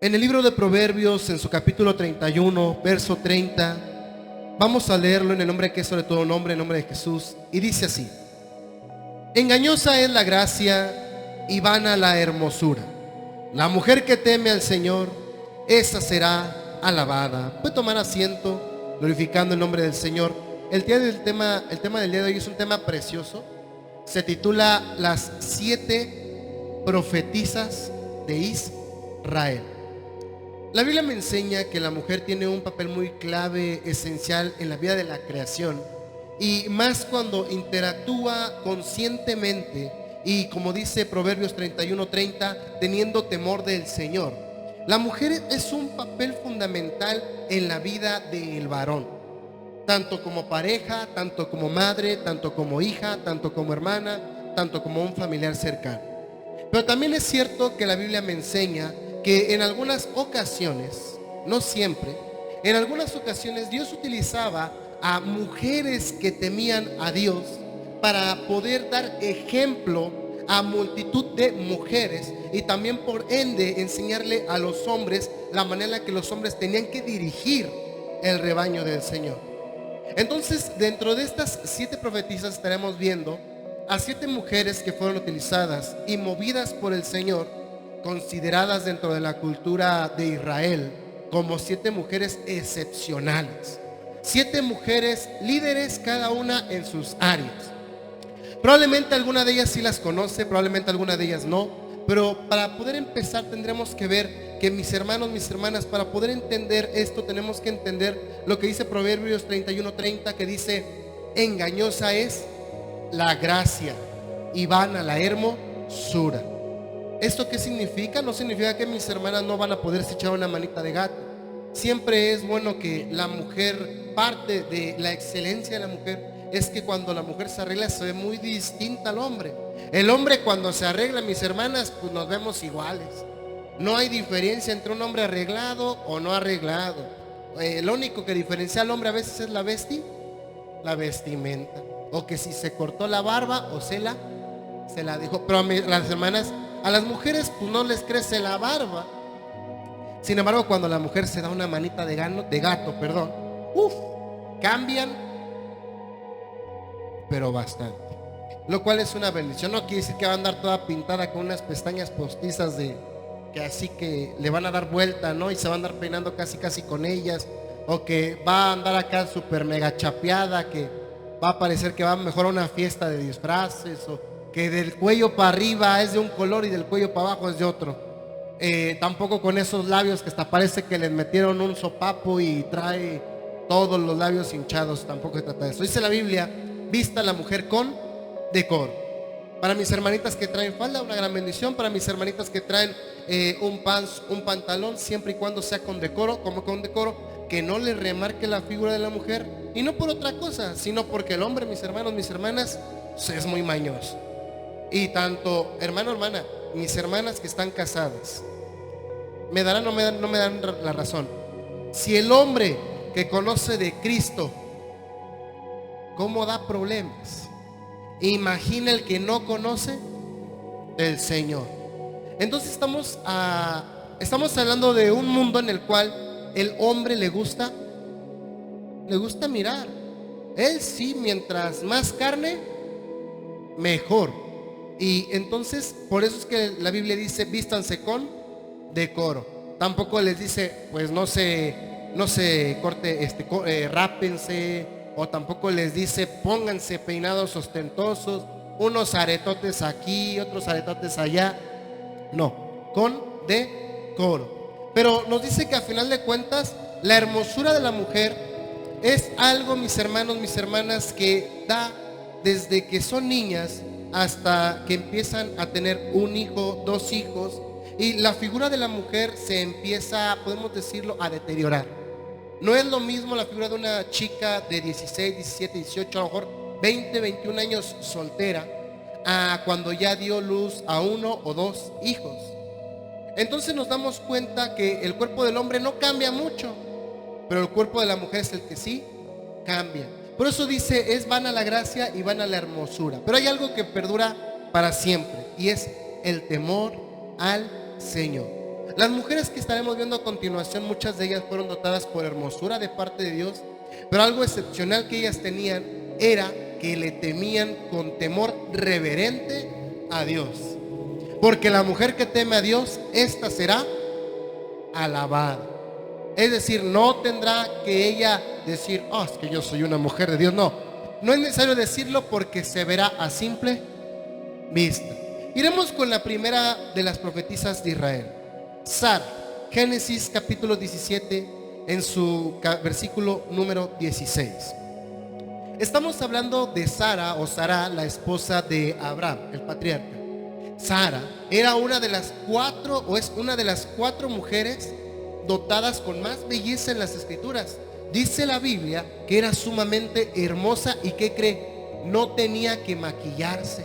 En el libro de Proverbios, en su capítulo 31, verso 30, vamos a leerlo en el nombre que es sobre todo nombre, en nombre de Jesús, y dice así: engañosa es la gracia y vana la hermosura. La mujer que teme al Señor, esa será alabada. Puede tomar asiento, glorificando el nombre del Señor. El tema del día de hoy es un tema precioso. Se titula Las 7 profetizas de Israel. La Biblia me enseña que la mujer tiene un papel muy clave, esencial en la vida de la creación, y más cuando interactúa conscientemente y, como dice Proverbios 31:30, teniendo temor del Señor. La mujer es un papel fundamental en la vida del varón, tanto como pareja, tanto como madre, tanto como hija, tanto como hermana, tanto como un familiar cercano. Pero también es cierto que la Biblia me enseña que en algunas ocasiones, no siempre, en algunas ocasiones Dios utilizaba a mujeres que temían a Dios para poder dar ejemplo a multitud de mujeres, y también por ende enseñarle a los hombres la manera en la que los hombres tenían que dirigir el rebaño del Señor. Entonces, dentro de estas 7 profetisas estaremos viendo a 7 mujeres que fueron utilizadas y movidas por el Señor, consideradas dentro de la cultura de Israel como 7 mujeres excepcionales, 7 mujeres líderes, cada una en sus áreas. Probablemente alguna de ellas sí las conoce, probablemente alguna de ellas no, pero para poder empezar tendremos que ver que, mis hermanos, mis hermanas, para poder entender esto tenemos que entender lo que dice Proverbios 31:30, que dice: engañosa es la gracia y vana la hermosura. ¿Esto qué significa? No significa que mis hermanas no van a poderse echar una manita de gato. Siempre es bueno que la mujer, parte de la excelencia de la mujer es que cuando la mujer se arregla se ve muy distinta al hombre. El hombre cuando se arregla, mis hermanas, pues nos vemos iguales. No hay diferencia entre un hombre arreglado o no arreglado. Lo único que diferencia al hombre a veces es la vestimenta. O que si se cortó la barba o se la dejó. Pero las hermanas, a las mujeres pues no les crece la barba. Sin embargo, cuando la mujer se da una manita de gato, cambian, pero bastante. Lo cual es una bendición. No quiere decir que va a andar toda pintada con unas pestañas postizas que así que le van a dar vuelta, ¿no? Y se va a andar peinando casi con ellas. O que va a andar acá súper mega chapeada, que va a parecer que va mejor a una fiesta de disfraces, o que del cuello para arriba es de un color y del cuello para abajo es de otro. Tampoco con esos labios que hasta parece que les metieron un sopapo y trae todos los labios hinchados. Tampoco se trata de eso. Dice la Biblia: vista la mujer con decoro. Para mis hermanitas que traen falda, una gran bendición. Para mis hermanitas que traen un pantalón, siempre y cuando sea con decoro, que no le remarque la figura de la mujer. Y no por otra cosa, sino porque el hombre, mis hermanos, mis hermanas, es muy mañoso. Y tanto, hermano, hermana, mis hermanas que están casadas, me darán no me dan la razón. Si el hombre que conoce de Cristo, ¿cómo da problemas? Imagina el que no conoce del Señor. Entonces estamos hablando de un mundo en el cual el hombre le gusta mirar. Él sí, mientras más carne, mejor. Y entonces, por eso es que la Biblia dice: vístanse con decoro. Tampoco les dice, pues no se corte, rápense. O tampoco les dice, pónganse peinados ostentosos, unos aretotes aquí, otros aretotes allá. No, con decoro. Pero nos dice que a final de cuentas la hermosura de la mujer es algo, mis hermanos, mis hermanas, que da desde que son niñas hasta que empiezan a tener un hijo, 2 hijos, y la figura de la mujer se empieza, podemos decirlo, a deteriorar. No es lo mismo la figura de una chica de 16, 17, 18, a lo mejor 20, 21 años soltera, a cuando ya dio luz a 1 o 2 hijos. Entonces nos damos cuenta que el cuerpo del hombre no cambia mucho, pero el cuerpo de la mujer es el que sí cambia. Por eso dice: es vana la gracia y vana la hermosura. Pero hay algo que perdura para siempre, y es el temor al Señor. Las mujeres que estaremos viendo a continuación, muchas de ellas fueron dotadas por hermosura de parte de Dios, pero algo excepcional que ellas tenían era que le temían con temor reverente a Dios. Porque la mujer que teme a Dios, esta será alabada. Es decir, no tendrá que ella decir, oh, es que yo soy una mujer de Dios. No, no es necesario decirlo porque se verá a simple vista. Iremos con la primera de las profetisas de Israel, Sara. Génesis capítulo 17, en su versículo número 16. Estamos hablando de Sara o Sara, la esposa de Abraham, el patriarca. Sara era una de las cuatro, o es una de las cuatro mujeres dotadas con más belleza en las escrituras. Dice la Biblia que era sumamente hermosa y que cree, no tenía que maquillarse.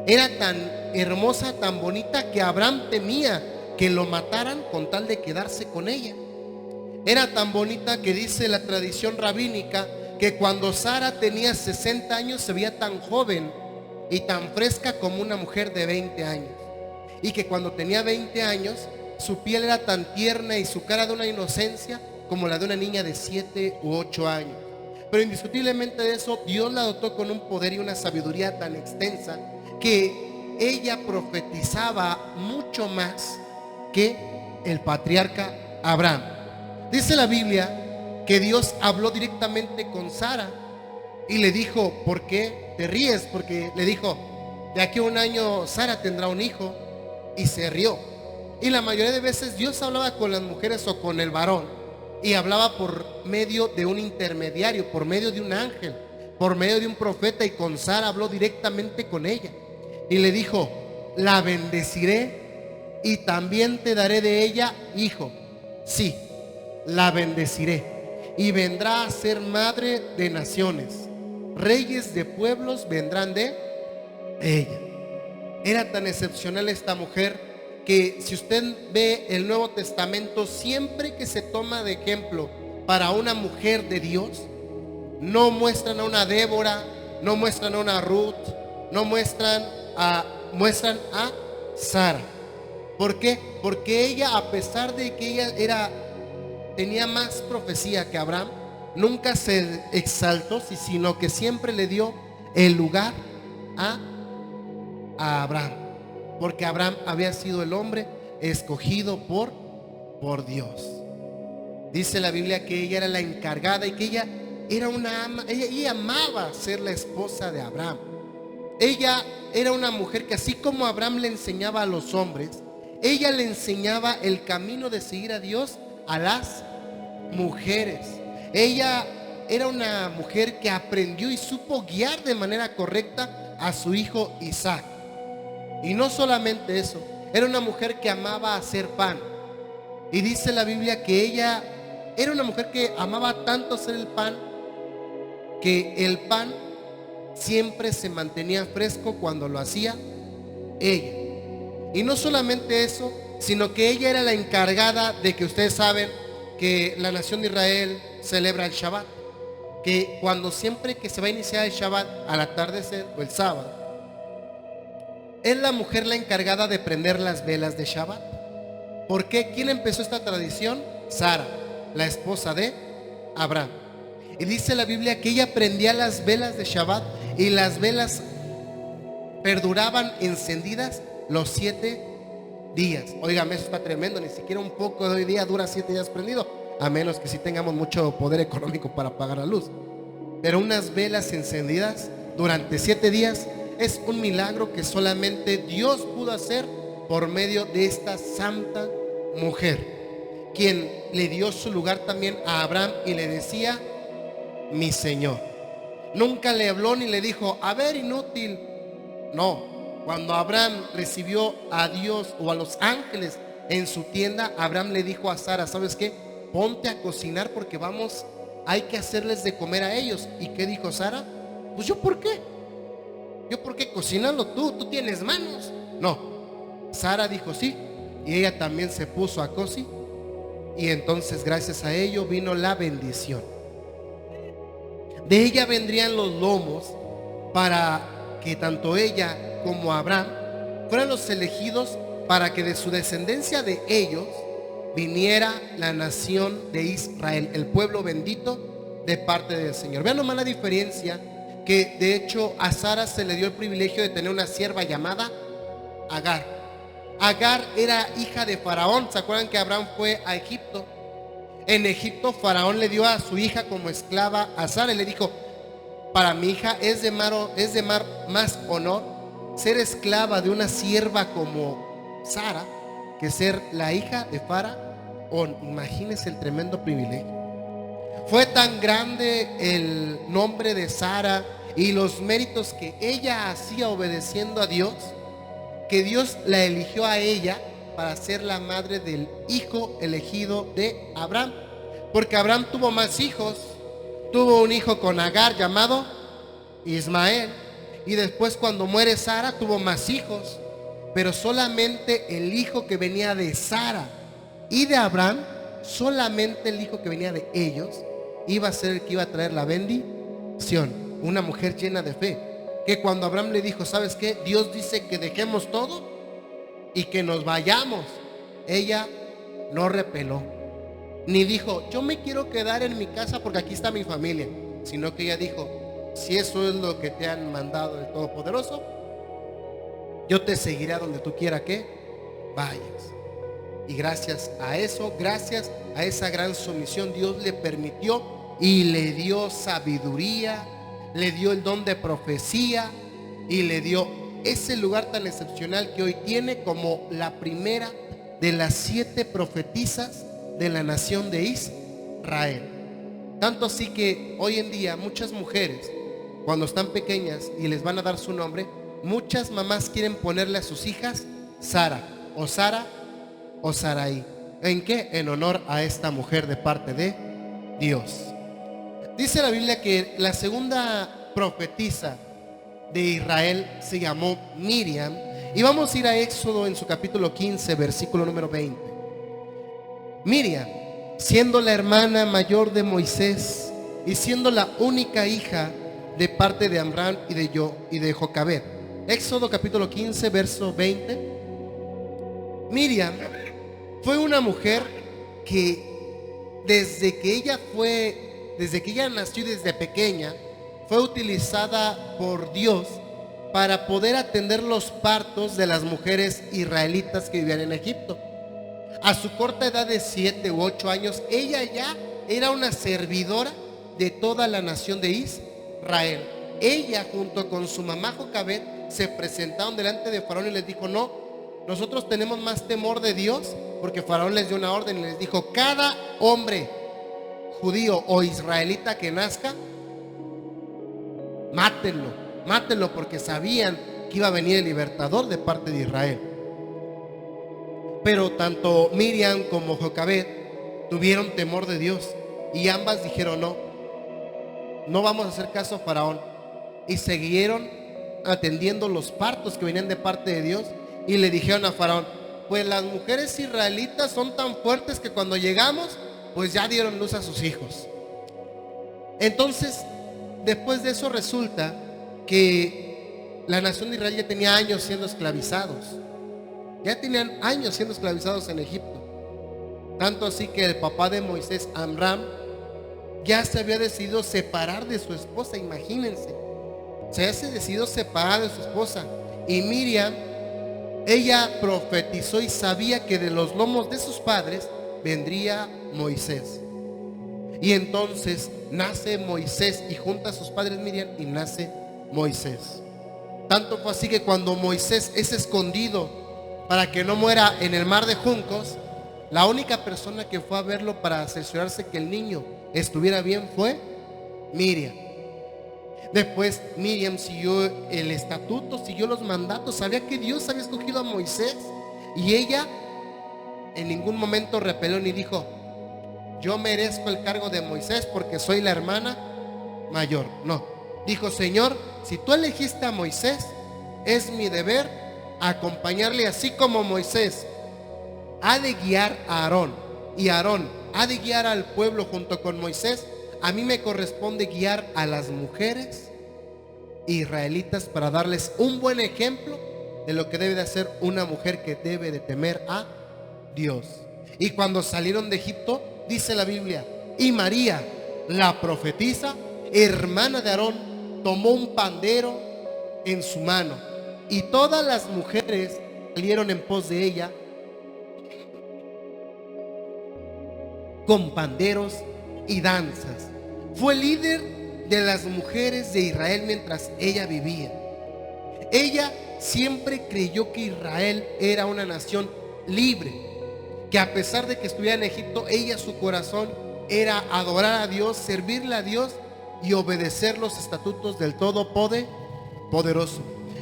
Era tan hermosa, tan bonita que Abraham temía que lo mataran con tal de quedarse con ella. Era tan bonita que dice la tradición rabínica que cuando Sara tenía 60 años se veía tan joven y tan fresca como una mujer de 20 años. Y que cuando tenía 20 años su piel era tan tierna y su cara de una inocencia como la de una niña de 7 u 8 años. Pero indiscutiblemente de eso, Dios la dotó con un poder y una sabiduría tan extensa que ella profetizaba mucho más que el patriarca Abraham. Dice la Biblia que Dios habló directamente con Sara y le dijo, ¿por qué te ríes? Porque le dijo, de aquí a un año Sara tendrá un hijo, y se rió. Y la mayoría de veces Dios hablaba con las mujeres o con el varón, y hablaba por medio de un intermediario, por medio de un ángel, por medio de un profeta, y con Sara habló directamente con ella. Y le dijo, la bendeciré y también te daré de ella hijo. Sí, la bendeciré y vendrá a ser madre de naciones. Reyes de pueblos vendrán de ella. Era tan excepcional esta mujer que si usted ve el Nuevo Testamento, siempre que se toma de ejemplo para una mujer de Dios, no muestran a una Débora, no muestran a una Ruth, no muestran a Sara. ¿Por qué? Porque ella, a pesar de que ella tenía más profecía que Abraham, nunca se exaltó, sino que siempre le dio el lugar a Abraham, porque Abraham había sido el hombre escogido por Dios. Dice la Biblia que ella era la encargada y que ella era una ama, ella amaba ser la esposa de Abraham. Ella era una mujer que, así como Abraham le enseñaba a los hombres, ella le enseñaba el camino de seguir a Dios a las mujeres. Ella era una mujer que aprendió y supo guiar de manera correcta a su hijo Isaac. Y no solamente eso, era una mujer que amaba hacer pan. Y dice la Biblia que ella era una mujer que amaba tanto hacer el pan, que el pan siempre se mantenía fresco cuando lo hacía ella. Y no solamente eso, sino que ella era la encargada de que ustedes saben que la nación de Israel celebra el Shabbat, que cuando siempre que se va a iniciar el Shabbat al atardecer o el sábado, es la mujer la encargada de prender las velas de Shabbat. ¿Por qué? ¿Quién empezó esta tradición? Sara, la esposa de Abraham. Y dice la Biblia que ella prendía las velas de Shabbat y las velas perduraban encendidas los 7 días. Óigame, eso está tremendo. Ni siquiera un poco de hoy día dura 7 días prendido, a menos que si tengamos mucho poder económico para pagar la luz. Pero unas velas encendidas durante 7 días es un milagro que solamente Dios pudo hacer por medio de esta santa mujer, quien le dio su lugar también a Abraham y le decía mi Señor. Nunca le habló ni le dijo, a ver, inútil. No, cuando Abraham recibió a Dios o a los ángeles en su tienda, Abraham le dijo a Sara, ¿sabes qué? Ponte a cocinar porque hay que hacerles de comer a ellos. ¿Y qué dijo Sara? Pues yo, ¿por qué? Yo, ¿por qué? Cocínalo tú tienes manos. No, Sara dijo sí, y ella también se puso a cocinar. Y entonces gracias a ello vino la bendición. De ella vendrían los lomos para que tanto ella como Abraham fueran los elegidos para que de su descendencia de ellos viniera la nación de Israel, el pueblo bendito de parte del Señor. Vean nomás la diferencia, que de hecho a Sara se le dio el privilegio de tener una sierva llamada Agar. Agar era hija de Faraón. ¿Se acuerdan que Abraham fue a Egipto? En Egipto Faraón le dio a su hija como esclava a Sara y le dijo: para mi hija es de más honor ser esclava de una sierva como Sara que ser la hija de Faraón. Imagínense el tremendo privilegio. Fue tan grande el nombre de Sara y los méritos que ella hacía obedeciendo a Dios, que Dios la eligió a ella para ser la madre del hijo elegido de Abraham. Porque Abraham tuvo más hijos. Tuvo un hijo con Agar llamado Ismael, y después cuando muere Sara tuvo más hijos, pero solamente el hijo que venía de Sara y de Abraham, solamente el hijo que venía de ellos iba a ser el que iba a traer la bendición. Una mujer llena de fe, que cuando Abraham le dijo: ¿sabes qué? Dios dice que dejemos todo y que nos vayamos. Ella no repeló, ni dijo: yo me quiero quedar en mi casa porque aquí está mi familia, sino que ella dijo: si eso es lo que te han mandado el Todopoderoso, yo te seguiré a donde tú quieras que vayas. Y gracias a eso, gracias a esa gran sumisión, Dios le permitió y le dio sabiduría, le dio el don de profecía y le dio ese lugar tan excepcional que hoy tiene como la primera de las 7 profetisas de la nación de Israel. Tanto así que hoy en día muchas mujeres, cuando están pequeñas y les van a dar su nombre, muchas mamás quieren ponerle a sus hijas Sara o Sarai. ¿En qué? En honor a esta mujer de parte de Dios. Dice la Biblia que la segunda profetisa de Israel se llamó Miriam. Y vamos a ir a Éxodo en su capítulo 15, versículo número 20. Miriam, siendo la hermana mayor de Moisés y siendo la única hija de parte de Amram y de Jocabed. Éxodo capítulo 15, verso 20. Miriam fue una mujer que desde que ella nació y desde pequeña, fue utilizada por Dios para poder atender los partos de las mujeres israelitas que vivían en Egipto. A su corta edad de 7 u 8 años, ella ya era una servidora de toda la nación de Israel. Ella junto con su mamá Jocabed se presentaron delante de Faraón y les dijo: no, nosotros tenemos más temor de Dios, porque Faraón les dio una orden y les dijo: cada hombre judío o israelita que nazca, mátenlo, porque sabían que iba a venir el libertador de parte de Israel. Pero tanto Miriam como Jocabed tuvieron temor de Dios y ambas dijeron: no vamos a hacer caso a Faraón, y siguieron atendiendo los partos que venían de parte de Dios. Y le dijeron a Faraón: pues las mujeres israelitas son tan fuertes que cuando llegamos, pues ya dieron luz a sus hijos. Entonces, después de eso resulta que la nación de Israel ya tenía años siendo esclavizados. Ya tenían años siendo esclavizados en Egipto. Tanto así que el papá de Moisés, Amram, ya se había decidido separar de su esposa. Imagínense, se había decidido separar de su esposa. Y Miriam, ella profetizó y sabía que de los lomos de sus padres vendría Moisés. Y entonces nace Moisés y junta a sus padres Miriam y nace Moisés. Tanto fue así que cuando Moisés es escondido para que no muera en el mar de juncos, la única persona que fue a verlo para cerciorarse que el niño estuviera bien fue Miriam. Después Miriam siguió el estatuto, siguió los mandatos, sabía que Dios había escogido a Moisés, y ella en ningún momento repeló ni dijo: yo merezco el cargo de Moisés porque soy la hermana mayor. No, dijo: Señor, si tú elegiste a Moisés, es mi deber acompañarle, así como Moisés ha de guiar a Aarón y Aarón ha de guiar al pueblo junto con Moisés. A mí me corresponde guiar a las mujeres israelitas para darles un buen ejemplo de lo que debe de hacer una mujer que debe de temer a Dios. Y cuando salieron de Egipto, dice la Biblia, y María, la profetisa, hermana de Aarón, tomó un pandero en su mano, y todas las mujeres salieron en pos de ella con panderos y danzas. Fue líder de las mujeres de Israel mientras ella vivía. Ella siempre creyó que Israel era una nación libre, que a pesar de que estuviera en Egipto, ella, su corazón era adorar a Dios, servirle a Dios y obedecer los estatutos del Todopoderoso.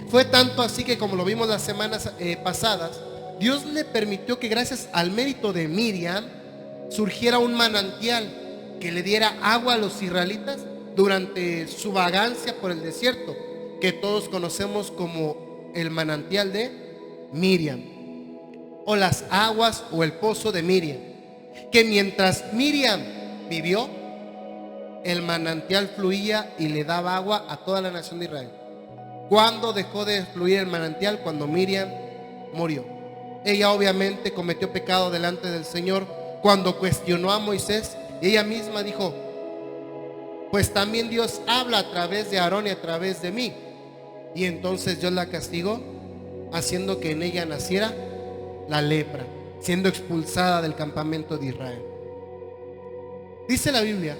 Fue tanto así que, como lo vimos las semanas pasadas, Dios le permitió que gracias al mérito de Miriam surgiera un manantial que le diera agua a los israelitas durante su vagancia por el desierto, que todos conocemos como el manantial de Miriam, o las aguas o el pozo de Miriam, que mientras Miriam vivió, el manantial fluía y le daba agua a toda la nación de Israel. ¿Cuándo dejó de fluir el manantial? Cuando Miriam murió. Ella obviamente cometió pecado delante del Señor cuando cuestionó a Moisés, y ella misma dijo, pues también Dios habla a través de Aarón y a través de mí. Y entonces Dios la castigó, haciendo que en ella naciera la lepra, siendo expulsada del campamento de Israel. Dice la Biblia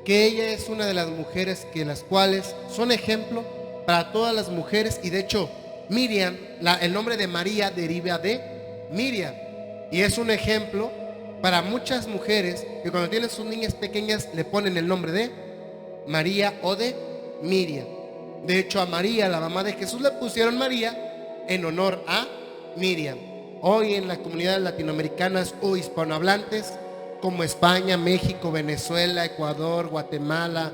que ella es una de las mujeres que las cuales son ejemplo para todas las mujeres, y de hecho Miriam, el nombre de María deriva de Miriam, y es un ejemplo para muchas mujeres que cuando tienen sus niñas pequeñas le ponen el nombre de María o de Miriam. De hecho, a María, la mamá de Jesús, le pusieron María en honor a Miriam. Hoy en las comunidades latinoamericanas o hispanohablantes como España, México, Venezuela, Ecuador, Guatemala,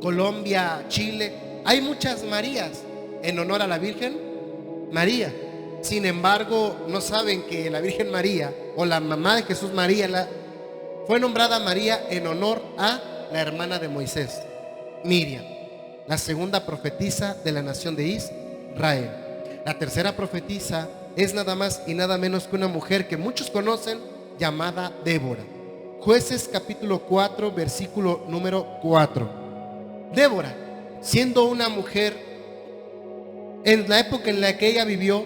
Colombia, Chile, hay muchas Marías en honor a la Virgen María. Sin embargo, no saben que la Virgen María o la mamá de Jesús, María, fue nombrada María en honor a la hermana de Moisés, Miriam, la segunda profetisa de la nación de Israel. La tercera profetisa es nada más y nada menos que una mujer que muchos conocen, llamada Débora. Jueces capítulo 4, versículo número 4. Débora, siendo una mujer, en la época en la que ella vivió,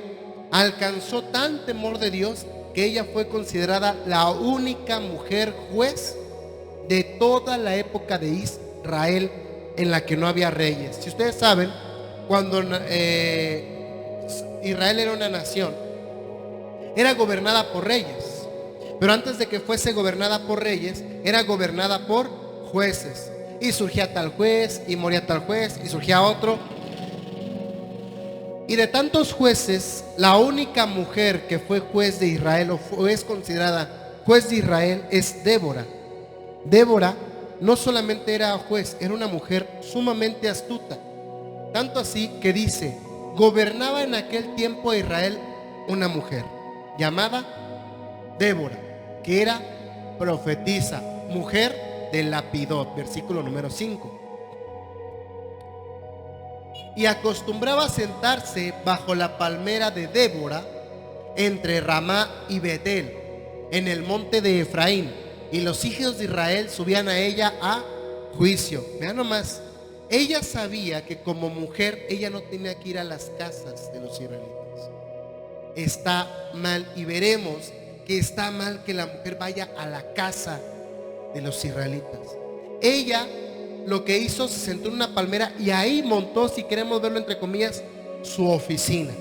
alcanzó tan temor de Dios que ella fue considerada la única mujer juez de toda la época de Israel en la que no había reyes. Si ustedes saben, cuando Israel era una nación, era gobernada por reyes, pero antes de que fuese gobernada por reyes, era gobernada por jueces, y surgía tal juez y moría tal juez y surgía otro, y de tantos jueces, la única mujer que fue juez de Israel o es considerada juez de Israel es Débora. Débora no solamente era juez, era una mujer sumamente astuta, tanto así que dice, gobernaba en aquel tiempo a Israel una mujer llamada Débora, que era profetisa, mujer de Lapidot, versículo número 5. Y acostumbraba a sentarse bajo la palmera de Débora entre Ramá y Betel, en el monte de Efraín, y los hijos de Israel subían a ella a juicio. Vean nomás, ella sabía que como mujer ella no tenía que ir a las casas de los israelitas. Está mal, y veremos que está mal que la mujer vaya a la casa de los israelitas. Ella lo que hizo, se sentó en una palmera y ahí montó, si queremos verlo entre comillas, su oficina,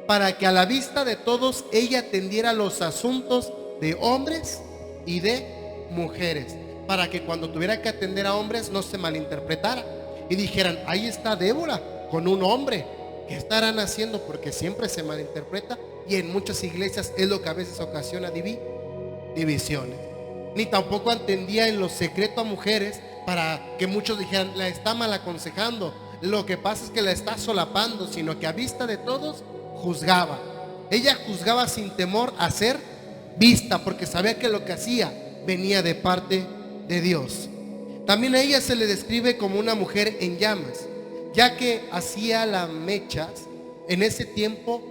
para que a la vista de todos ella atendiera los asuntos de hombres y de mujeres, para que cuando tuviera que atender a hombres no se malinterpretara y dijeran, ahí está Débora con un hombre, ¿qué estarán haciendo? Porque siempre se malinterpreta, y en muchas iglesias es lo que a veces ocasiona divisiones. Ni tampoco atendía en lo secreto a mujeres, para que muchos dijeran, la está mal aconsejando, lo que pasa es que la está solapando, sino que a vista de todos juzgaba. Ella juzgaba sin temor a ser vista, porque sabía que lo que hacía venía de parte de Dios. También a ella se le describe como una mujer en llamas, ya que hacía las mechas en ese tiempo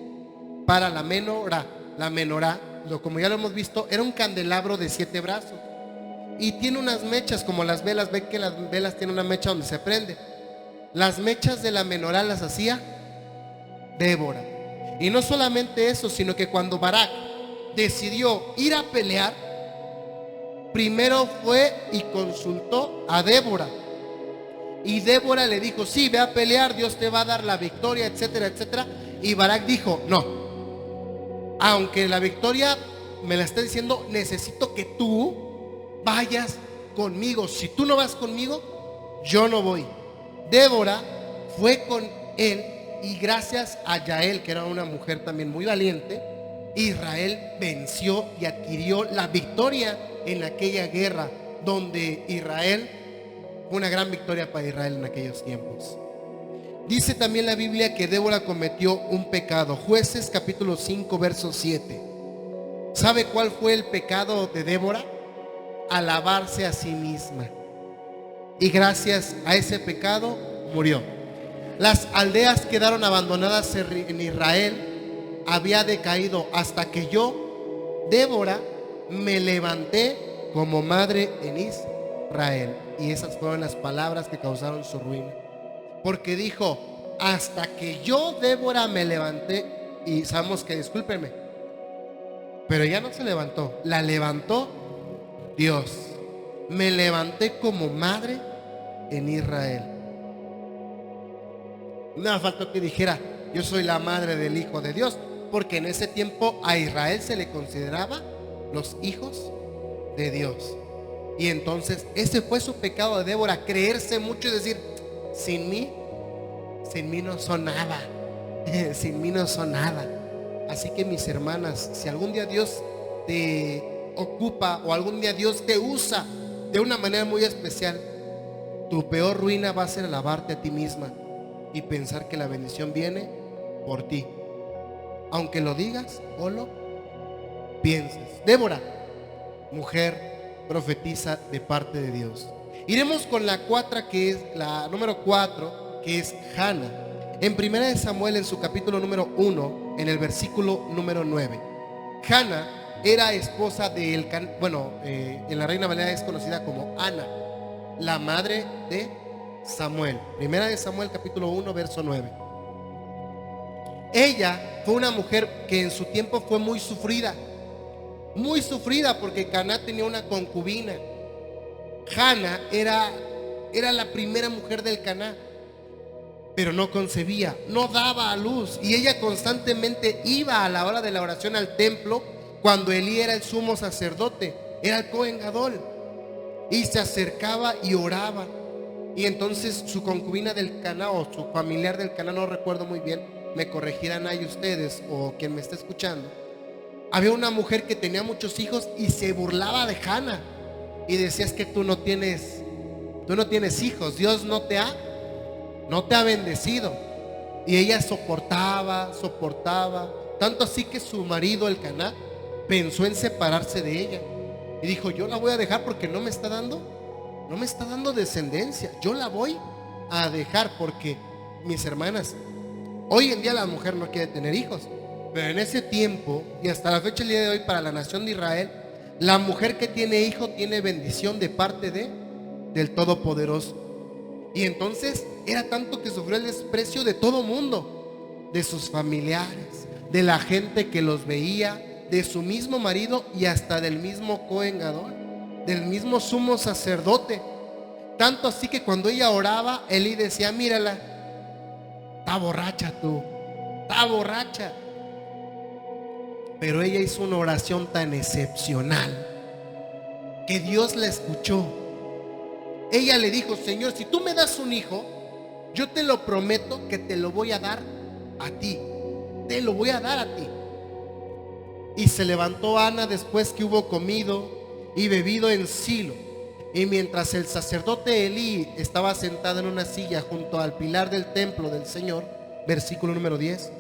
para la menorá. La menorá, como ya lo hemos visto, era un candelabro de 7 brazos y tiene unas mechas como las velas. Ven que las velas tienen una mecha donde se prende. Las mechas de la menorá las hacía Débora. Y no solamente eso, sino que cuando Barak decidió ir a pelear, primero fue y consultó a Débora. Y Débora le dijo: sí, ve a pelear, Dios te va a dar la victoria, etcétera, etcétera. Y Barak dijo: no, aunque la victoria me la está diciendo, necesito que tú vayas conmigo. Si tú no vas conmigo, yo no voy. Débora fue con él, y gracias a Yael, que era una mujer también muy valiente, Israel venció y adquirió la victoria en aquella guerra, donde Israel fue una gran victoria para Israel en aquellos tiempos. Dice también la Biblia que Débora cometió un pecado. Jueces capítulo 5 verso 7. ¿Sabe cuál fue el pecado de Débora? Alabarse a sí misma. Y gracias a ese pecado murió. Las aldeas quedaron abandonadas en Israel. Había decaído hasta que yo, Débora, me levanté como madre en Israel. Y esas fueron las palabras que causaron su ruina. Porque dijo: hasta que yo, Débora, me levanté. Y sabemos que, discúlpenme, pero ella no se levantó, la levantó Dios. Me levanté como madre en Israel. No me faltó que dijera: yo soy la madre del Hijo de Dios, porque en ese tiempo a Israel se le consideraba los hijos de Dios. Y entonces ese fue su pecado de Débora: creerse mucho y decir: sin mí no son nada. Sin mí no son nada. Así que, mis hermanas, si algún día Dios te ocupa o algún día Dios te usa de una manera muy especial, tu peor ruina va a ser alabarte a ti misma y pensar que la bendición viene por ti, aunque lo digas o lo pienses. Débora, mujer profetiza de parte de Dios. Iremos con la número 4, que es Hannah. En 1 Samuel, en su capítulo número 1, en el versículo número 9. Hannah era esposa de en la Reina Valera es conocida como Ana, la madre de Samuel. 1 Samuel capítulo 1 verso 9. Ella fue una mujer que en su tiempo fue muy sufrida porque Caná tenía una concubina. Hannah era la primera mujer del Caná, pero no concebía, no daba a luz, y ella constantemente iba a la hora de la oración al templo cuando Elí era el sumo sacerdote, era el Cohen Gadol, y se acercaba y oraba. Y entonces su concubina del Caná, o su familiar del Caná, no recuerdo muy bien, me corregirán ahí ustedes o quien me está escuchando, había una mujer que tenía muchos hijos y se burlaba de Hannah y decía: es que tú no tienes hijos, Dios no te ha bendecido. Y ella soportaba, tanto así que su marido, el Caná, pensó en separarse de ella y dijo: yo la voy a dejar porque no me está dando descendencia, yo la voy a dejar. Porque, mis hermanas, hoy en día la mujer no quiere tener hijos, pero en ese tiempo y hasta la fecha, el día de hoy, para la nación de Israel, la mujer que tiene hijo tiene bendición de parte del Todopoderoso. Y entonces era tanto que sufrió el desprecio de todo mundo, de sus familiares, de la gente que los veía, de su mismo marido y hasta del mismo Cohen Gadol, del mismo sumo sacerdote. Tanto así que cuando ella oraba, Elí decía: mírala, está borracha tú, está borracha. Pero ella hizo una oración tan excepcional que Dios la escuchó. Ella le dijo: Señor, si tú me das un hijo, yo te lo prometo que te lo voy a dar a ti. Te lo voy a dar a ti. Y se levantó Ana después que hubo comido y bebido en Silo. Y mientras el sacerdote Elí estaba sentado en una silla junto al pilar del templo del Señor, versículo número 10,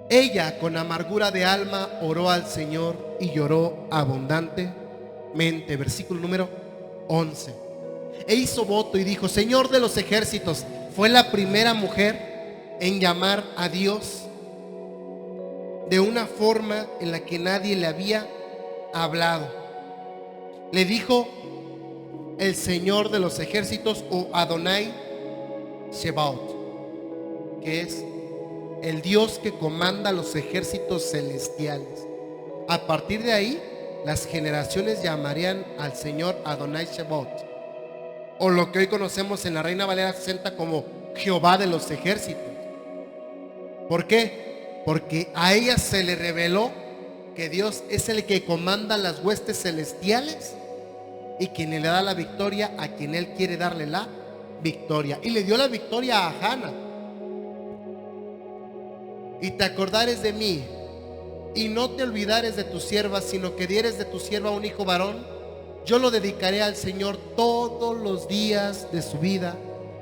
ella con amargura de alma oró al Señor y lloró abundantemente. Versículo número 11. E hizo voto y dijo: Señor de los ejércitos, fue la primera mujer en llamar a Dios de una forma en la que nadie le había hablado. Le dijo el Señor de los ejércitos, o Adonai Shebaot, que es el Dios que comanda los ejércitos celestiales. A partir de ahí, las generaciones llamarían al Señor Adonai Shebaot, o lo que hoy conocemos en la Reina Valera 60 como Jehová de los ejércitos. ¿Por qué? Porque a ella se le reveló que Dios es el que comanda las huestes celestiales y quien le da la victoria a quien Él quiere darle la victoria. Y le dio la victoria a Hannah. Y te acordares de mí, y no te olvidares de tu sierva, sino que dieres de tu sierva un hijo varón, yo lo dedicaré al Señor todos los días de su vida,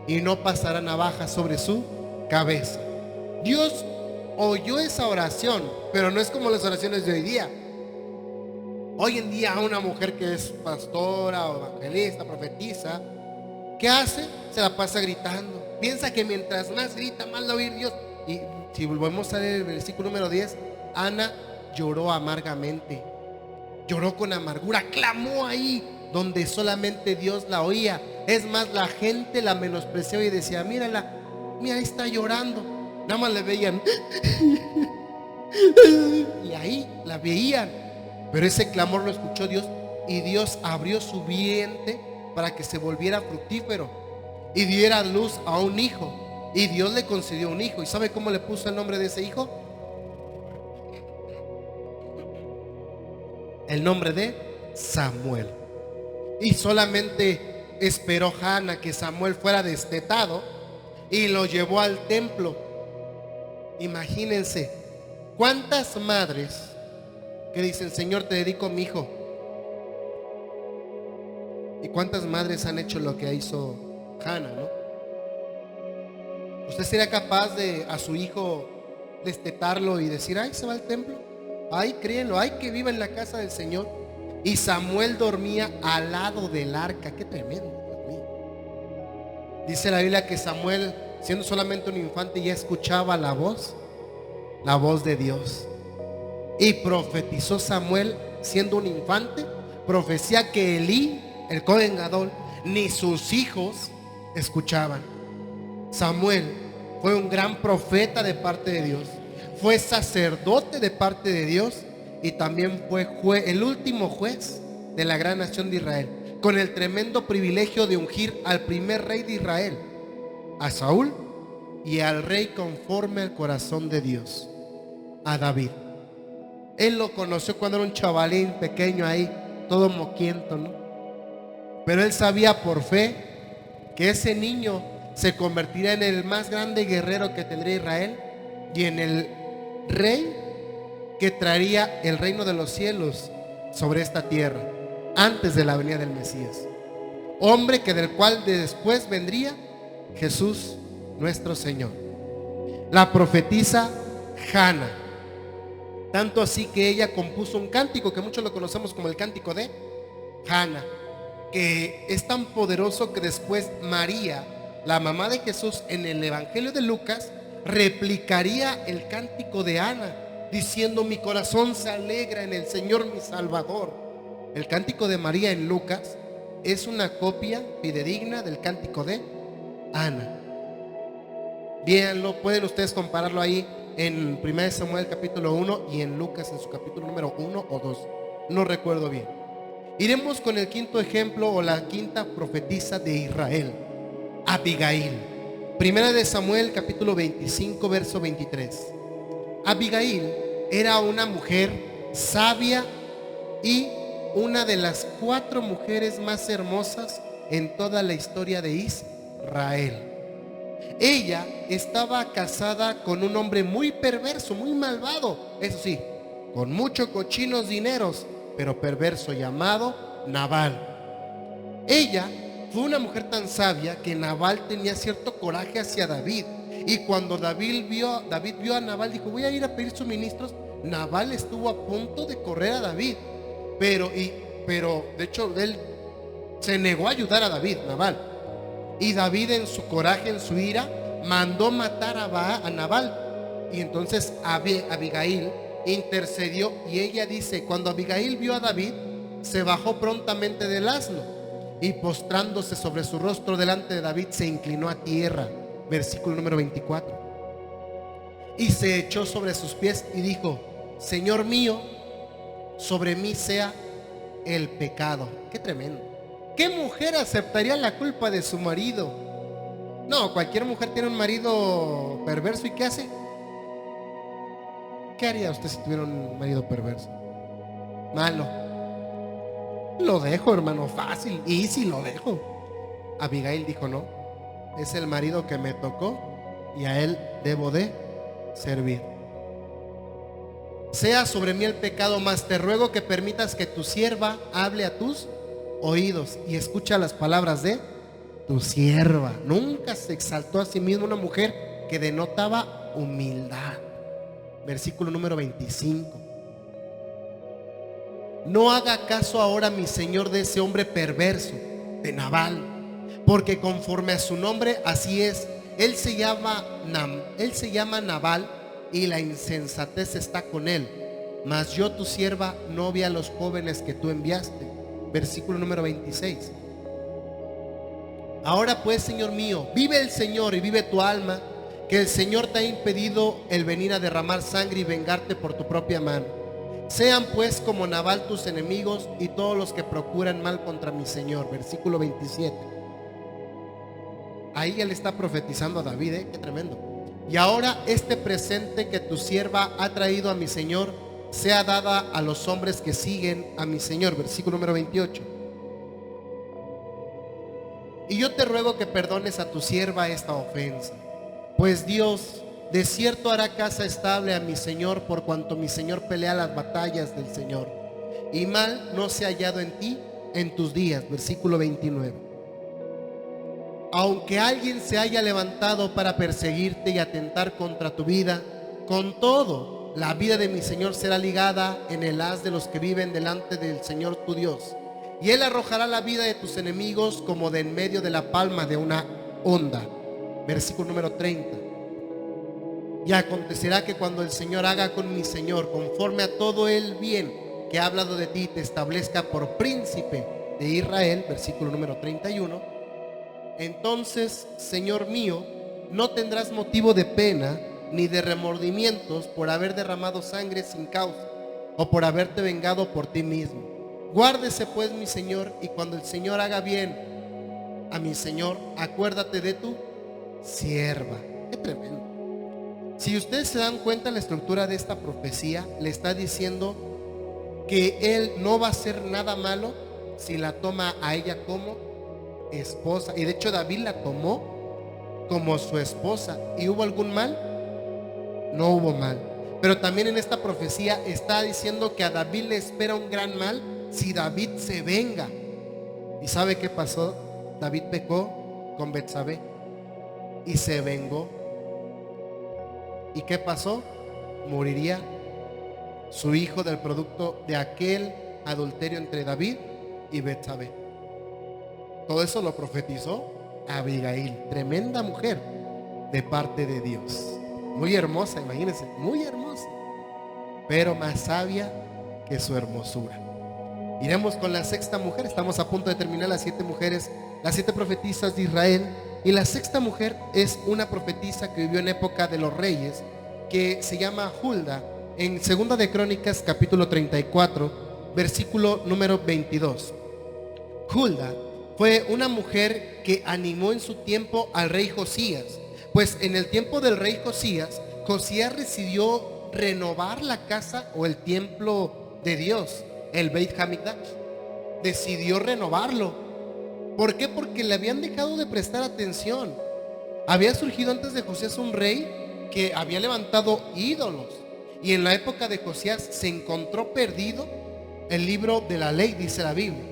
y no pasará navaja sobre su cabeza. Dios oyó esa oración, pero no es como las oraciones de hoy día. Hoy en día una mujer que es pastora o evangelista, profetiza, ¿qué hace? Se la pasa gritando. Piensa que mientras más grita, más la va a oír Dios. Y si volvemos a leer el versículo número 10, Ana lloró amargamente, lloró con amargura, clamó ahí donde solamente Dios la oía. Es más, la gente la menospreciaba y decía: mírala, mira, ahí está llorando. Nada más le veían y ahí la veían, pero ese clamor lo escuchó Dios, y Dios abrió su vientre para que se volviera fructífero y diera luz a un hijo. Y Dios le concedió un hijo. ¿Y sabe cómo le puso el nombre de ese hijo? El nombre de Samuel. Y solamente esperó Hannah que Samuel fuera destetado y lo llevó al templo. Imagínense cuántas madres que dicen: Señor, te dedico a mi hijo. Y cuántas madres han hecho lo que hizo Hannah, ¿no? ¿Usted sería capaz de a su hijo destetarlo y decir: ay, se va al templo, ay, créenlo, ay, que viva en la casa del Señor? Y Samuel dormía al lado del arca. Qué tremendo, Dios mío. Dice la Biblia que Samuel, siendo solamente un infante, ya escuchaba la voz de Dios. Y profetizó Samuel siendo un infante, profecía que Elí, el Cohen Gadol, ni sus hijos escuchaban. Samuel fue un gran profeta de parte de Dios, fue sacerdote de parte de Dios, y también fue el último juez de la gran nación de Israel, con el tremendo privilegio de ungir al primer rey de Israel, a Saúl, y al rey conforme al corazón de Dios, a David. Él lo conoció cuando era un chavalín pequeño ahí, todo moquiento, ¿no? Pero él sabía por fe que ese niño se convertiría en el más grande guerrero que tendría Israel, y en el rey que traería el reino de los cielos sobre esta tierra antes de la venida del Mesías, hombre que del cual después vendría Jesús nuestro Señor. La profetisa Hannah, tanto así que ella compuso un cántico que muchos lo conocemos como el cántico de Hannah, que es tan poderoso que después María, la mamá de Jesús, en el Evangelio de Lucas replicaría el cántico de Ana, diciendo: mi corazón se alegra en el Señor mi Salvador. El cántico de María en Lucas es una copia fidedigna del cántico de Ana. Véanlo, pueden ustedes compararlo ahí en 1 Samuel capítulo 1 y en Lucas en su capítulo número 1 o 2, no recuerdo bien. Iremos con el quinto ejemplo, o la quinta profetisa de Israel, Abigail. 1 Samuel capítulo 25 verso 23. Abigail era una mujer sabia y una de las 4 mujeres más hermosas en toda la historia de Israel. Ella estaba casada con un hombre muy perverso, muy malvado, eso sí, con muchos cochinos dineros, pero perverso, llamado Nabal. Ella fue una mujer tan sabia que Nabal tenía cierto coraje hacia David. Y cuando David vio a Nabal, dijo: voy a ir a pedir suministros. Nabal estuvo a punto de correr a David, pero de hecho él se negó a ayudar a David, Nabal. Y David, en su coraje, en su ira, mandó matar a Nabal. Y entonces Abigail intercedió, y ella dice: cuando Abigail vio a David, se bajó prontamente del asno y postrándose sobre su rostro delante de David, se inclinó a tierra. Versículo número 24. Y se echó sobre sus pies y dijo: Señor mío, sobre mí sea el pecado. Qué tremendo. ¿Qué mujer aceptaría la culpa de su marido? No, cualquier mujer tiene un marido perverso. ¿Y qué hace? ¿Qué haría usted si tuviera un marido perverso? Malo. Lo dejo, hermano, fácil. Y si lo dejo. Abigail dijo: no, es el marido que me tocó y a él debo de servir. Sea sobre mí el pecado, mas te ruego que permitas que tu sierva hable a tus oídos y escucha las palabras de tu sierva. Nunca se exaltó a sí misma una mujer que denotaba humildad. Versículo número 25. No haga caso ahora mi señor de ese hombre perverso, de Nabal, porque conforme a su nombre así es. Él se llama Nabal, y la insensatez está con él. Mas yo, tu sierva, no vi a los jóvenes que tú enviaste. Versículo número 26. Ahora pues, Señor mío, vive el Señor y vive tu alma, que el Señor te ha impedido el venir a derramar sangre y vengarte por tu propia mano. Sean pues como Nabal tus enemigos y todos los que procuran mal contra mi Señor. Versículo 27. Ahí él está profetizando a David, qué tremendo. Y ahora este presente que tu sierva ha traído a mi Señor sea dada a los hombres que siguen a mi Señor. Versículo número 28. Y yo te ruego que perdones a tu sierva esta ofensa, pues Dios de cierto hará casa estable a mi Señor, por cuanto mi Señor pelea las batallas del Señor, y mal no se ha hallado en ti en tus días. Versículo 29. Aunque alguien se haya levantado para perseguirte y atentar contra tu vida, con todo, la vida de mi Señor será ligada en el haz de los que viven delante del Señor tu Dios. Y Él arrojará la vida de tus enemigos como de en medio de la palma de una onda. Versículo número 30. Y acontecerá que cuando el Señor haga con mi Señor conforme a todo el bien que ha hablado de ti, te establezca por príncipe de Israel. Versículo número 31. Entonces, Señor mío, no tendrás motivo de pena ni de remordimientos por haber derramado sangre sin causa, o por haberte vengado por ti mismo. Guárdese pues mi Señor, y cuando el Señor haga bien a mi Señor, acuérdate de tu sierva. Qué tremendo. Si ustedes se dan cuenta, la estructura de esta profecía le está diciendo que él no va a hacer nada malo si la toma a ella como esposa. Y de hecho David la tomó como su esposa. ¿Y hubo algún mal? No hubo mal. Pero también en esta profecía está diciendo que a David le espera un gran mal si David se venga. ¿Y sabe qué pasó? David pecó con Betsabé y se vengó. ¿Y qué pasó? Moriría su hijo del producto de aquel adulterio entre David y Betsabé. Todo eso lo profetizó Abigail, tremenda mujer de parte de Dios. Muy hermosa, imagínense, muy hermosa, pero más sabia que su hermosura. Iremos con la sexta mujer. Estamos a punto de terminar las 7 mujeres, las 7 profetisas de Israel. Y la sexta mujer es una profetisa que vivió en época de los reyes, que se llama Hulda. En Segunda de Crónicas, capítulo 34, versículo número 22. Hulda fue una mujer que animó en su tiempo al rey Josías, pues en el tiempo del rey Josías decidió renovar la casa o el templo de Dios, el Beit Hamikdash. Decidió renovarlo. ¿Por qué? Porque le habían dejado de prestar atención. Había surgido antes de Josías un rey que había levantado ídolos, y en la época de Josías se encontró perdido el libro de la ley, dice la Biblia.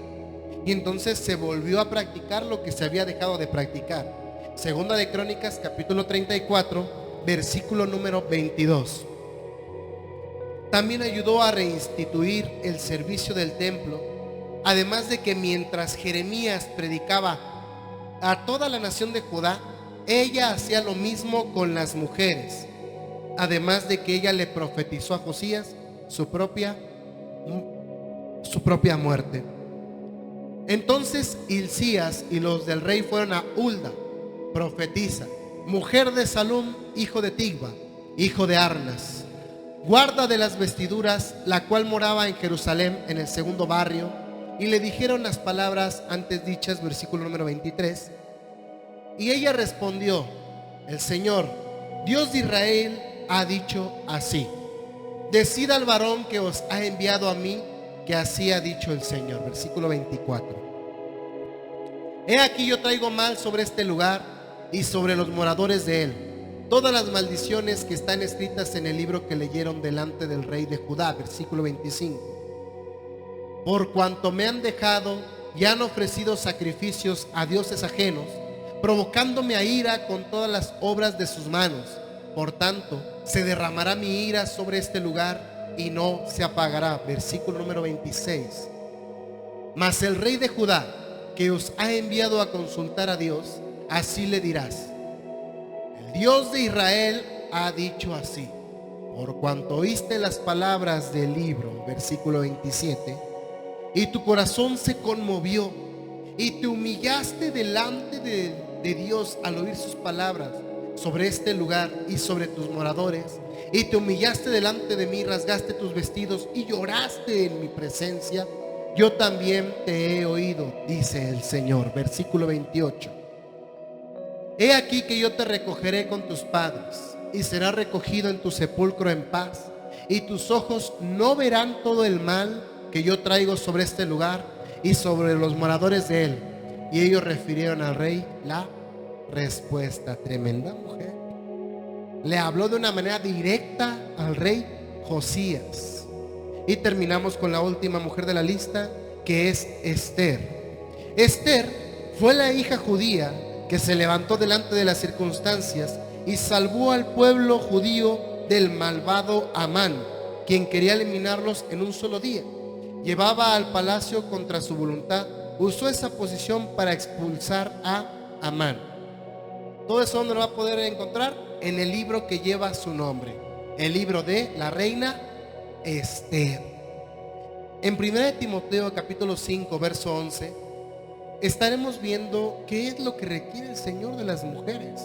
Y entonces se volvió a practicar lo que se había dejado de practicar. Segunda de Crónicas, capítulo 34, versículo número 22. También ayudó a reinstituir el servicio del templo, además de que mientras Jeremías predicaba a toda la nación de Judá, ella hacía lo mismo con las mujeres, además de que ella le profetizó a Josías su propia muerte. Entonces Hilcías y los del rey fueron a Hulda, profetisa, mujer de Salum, hijo de Tigba, hijo de Arnas, guarda de las vestiduras, la cual moraba en Jerusalén, en el segundo barrio, y le dijeron las palabras antes dichas, versículo número 23. Y ella respondió: el Señor, Dios de Israel, ha dicho así: decid al varón que os ha enviado a mí, que así ha dicho el Señor. Versículo 24. He aquí yo traigo mal sobre este lugar y sobre los moradores de él todas las maldiciones que están escritas en el libro que leyeron delante del rey de Judá. Versículo 25. Por cuanto me han dejado y han ofrecido sacrificios a dioses ajenos, provocándome a ira con todas las obras de sus manos, por tanto se derramará mi ira sobre este lugar y no se apagará. Versículo número 26. Mas el rey de Judá, que os ha enviado a consultar a Dios, así le dirás: el Dios de Israel ha dicho así: por cuanto oíste las palabras del libro, versículo 27, y tu corazón se conmovió y te humillaste delante de Dios al oír sus palabras sobre este lugar y sobre tus moradores, y te humillaste delante de mí, rasgaste tus vestidos y lloraste en mi presencia, yo también te he oído, dice el Señor. Versículo 28. He aquí que yo te recogeré con tus padres, y serás recogido en tu sepulcro en paz, y tus ojos no verán todo el mal que yo traigo sobre este lugar y sobre los moradores de él. Y ellos refirieron al rey la respuesta. Tremenda mujer. Le habló de una manera directa al rey Josías. Y terminamos con la última mujer de la lista, que es Esther. Esther fue la hija judía que se levantó delante de las circunstancias y salvó al pueblo judío del malvado Amán, quien quería eliminarlos en un solo día. Llevaba al palacio contra su voluntad, usó esa posición para expulsar a Amán. Todo eso, ¿dónde lo va a poder encontrar? En el libro que lleva su nombre, el libro de la reina Esther. En 1 Timoteo capítulo 5 verso 11 estaremos viendo qué es lo que requiere el Señor de las mujeres,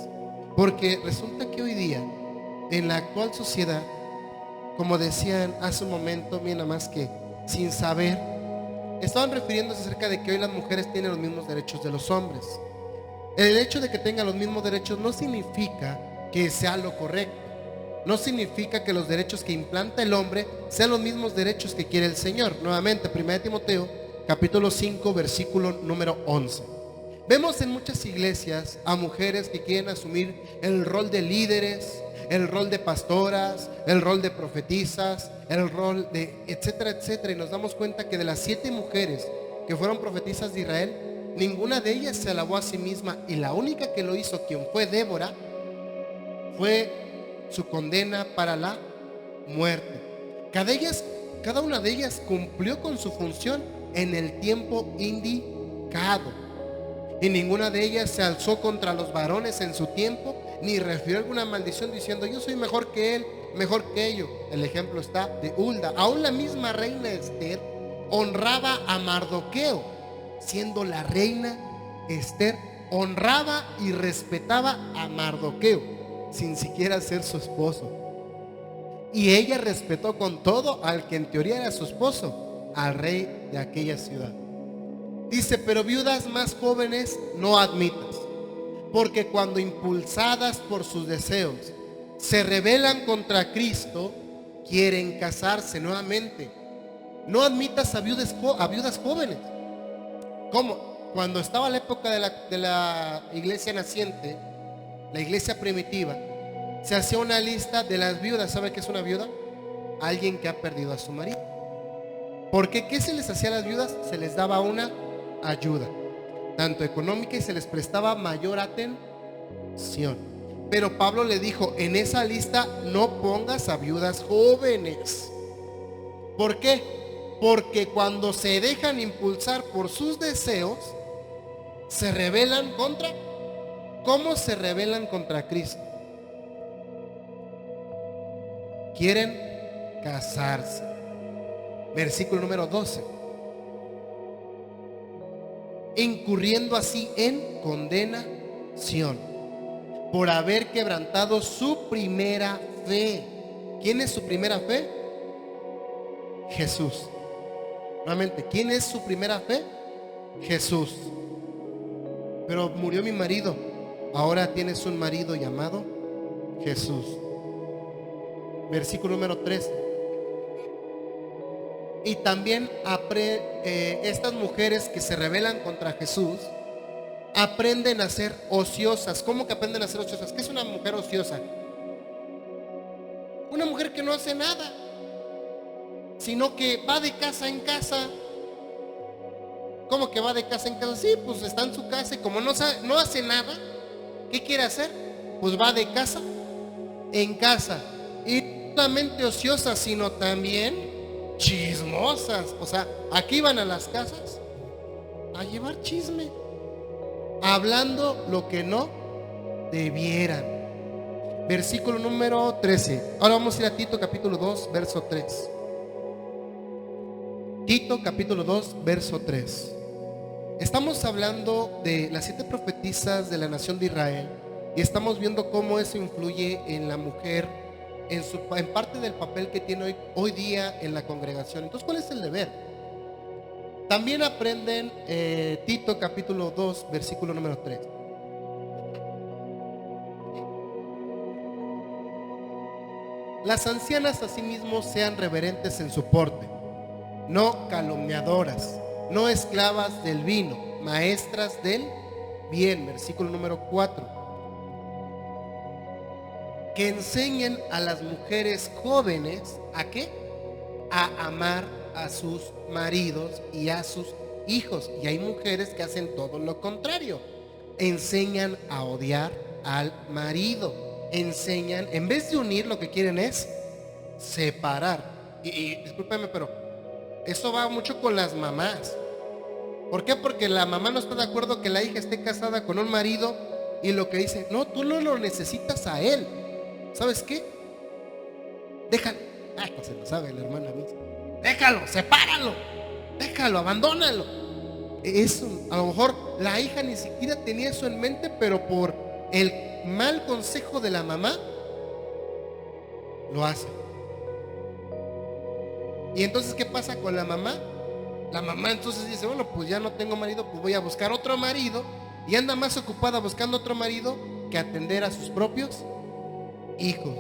porque resulta que hoy día en la actual sociedad, como decían hace un momento, bien nada más que sin saber, estaban refiriéndose acerca de que hoy las mujeres tienen los mismos derechos de los hombres. El hecho de que tengan los mismos derechos no significa que sea lo correcto. No significa que los derechos que implanta el hombre sean los mismos derechos que quiere el Señor. Nuevamente, 1 Timoteo capítulo 5 versículo número 11. Vemos en muchas iglesias a mujeres que quieren asumir el rol de líderes, el rol de pastoras, el rol de profetisas, el rol de etcétera, etcétera. Y nos damos cuenta que de las 7 mujeres que fueron profetisas de Israel, ninguna de ellas se alabó a sí misma, y la única que lo hizo, quien fue Débora, fue su condena para la muerte. Cada una de ellas cumplió con su función en el tiempo indicado, y ninguna de ellas se alzó contra los varones en su tiempo, ni refirió alguna maldición diciendo: yo soy mejor que él, mejor que ellos. El ejemplo está de Hulda. Aún la misma reina Esther honraba a Mardoqueo. Siendo la reina Esther, honraba y respetaba a Mardoqueo sin siquiera ser su esposo. Y ella respetó con todo al que en teoría era su esposo, al rey de aquella ciudad. Dice: pero viudas más jóvenes no admitas, porque cuando impulsadas por sus deseos se rebelan contra Cristo, quieren casarse nuevamente. No admitas a viudas jóvenes. ¿Cómo? Cuando estaba la época de la iglesia naciente, la iglesia primitiva, se hacía una lista de las viudas. ¿Sabe qué es una viuda? Alguien que ha perdido a su marido. Porque ¿qué se les hacía a las viudas? Se les daba una ayuda, tanto económica, y se les prestaba mayor atención. Pero Pablo le dijo: en esa lista no pongas a viudas jóvenes. ¿Por qué? Porque cuando se dejan impulsar por sus deseos, se rebelan contra ¿Cómo se rebelan contra Cristo? Quieren casarse. Versículo número 12. Incurriendo así en condenación por haber quebrantado su primera fe. ¿Quién es su primera fe? Jesús. Nuevamente, ¿quién es su primera fe? Jesús. Pero murió mi marido. Ahora tienes un marido llamado Jesús. Versículo número 13. Y también estas mujeres que se rebelan contra Jesús aprenden a ser ociosas. ¿Cómo que aprenden a ser ociosas? ¿Qué es una mujer ociosa? Una mujer que no hace nada, sino que va de casa en casa. ¿Cómo que va de casa en casa? Sí, pues está en su casa y como no hace nada, ¿qué quiere hacer? Pues va de casa en casa. Y no solamente ociosas, sino también chismosas. O sea, aquí van a las casas a llevar chisme, hablando lo que no debieran. Versículo número 13. Ahora vamos a ir a Tito capítulo 2, verso 3. Tito capítulo 2, verso 3. Estamos hablando de las 7 profetisas de la nación de Israel y estamos viendo cómo eso influye en la mujer, en parte del papel que tiene hoy día en la congregación. Entonces, ¿cuál es el deber? También aprenden Tito capítulo 2, versículo número 3. Las ancianas asimismo sean reverentes en su porte, no calumniadoras, no esclavas del vino, maestras del bien. Versículo número 4. Que enseñen a las mujeres jóvenes ¿a qué? A amar a sus maridos y a sus hijos. Y hay mujeres que hacen todo lo contrario. Enseñan a odiar al marido. Enseñan, en vez de unir, lo que quieren es separar. Y discúlpeme, pero eso va mucho con las mamás. ¿Por qué? Porque la mamá no está de acuerdo que la hija esté casada con un marido y lo que dice, no, tú no lo necesitas a él. ¿Sabes qué? Déjalo. Pues se lo sabe la hermana misma. Déjalo, sepáralo. Déjalo, abandónalo. Eso, a lo mejor la hija ni siquiera tenía eso en mente, pero por el mal consejo de la mamá lo hace. Y entonces, ¿qué pasa con la mamá? La mamá entonces dice, bueno, pues ya no tengo marido, pues voy a buscar otro marido. Y anda más ocupada buscando otro marido que atender a sus propios hijos.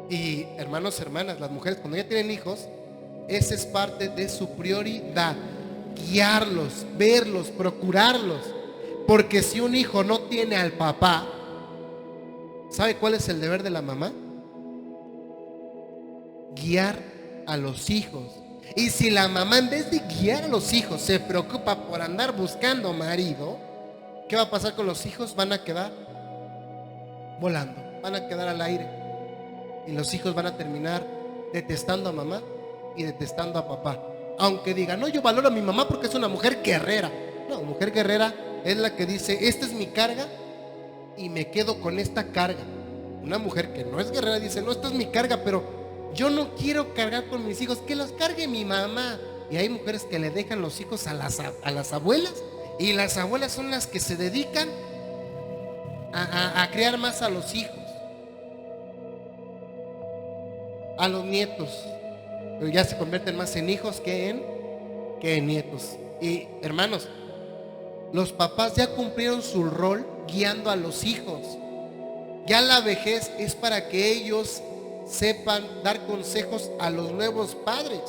Y hermanos, hermanas, las mujeres cuando ya tienen hijos, esa es parte de su prioridad. Guiarlos, verlos, procurarlos. Porque si un hijo no tiene al papá, ¿sabe cuál es el deber de la mamá? Guiar a los hijos. Y si la mamá, en vez de guiar a los hijos, se preocupa por andar buscando marido, ¿qué va a pasar con los hijos? Van a quedar volando, van a quedar al aire. Y los hijos van a terminar detestando a mamá y detestando a papá. Aunque digan, no, yo valoro a mi mamá porque es una mujer guerrera. No, mujer guerrera es la que dice, esta es mi carga y me quedo con esta carga. Una mujer que no es guerrera dice, no, esta es mi carga, pero yo no quiero cargar con mis hijos, que los cargue mi mamá. Y hay mujeres que le dejan los hijos a las abuelas, y las abuelas son las que se dedican a criar más a los hijos, a los nietos, pero ya se convierten más en hijos que en nietos. Y hermanos, los papás ya cumplieron su rol guiando a los hijos. Ya la vejez es para que ellos sepan dar consejos a los nuevos padres,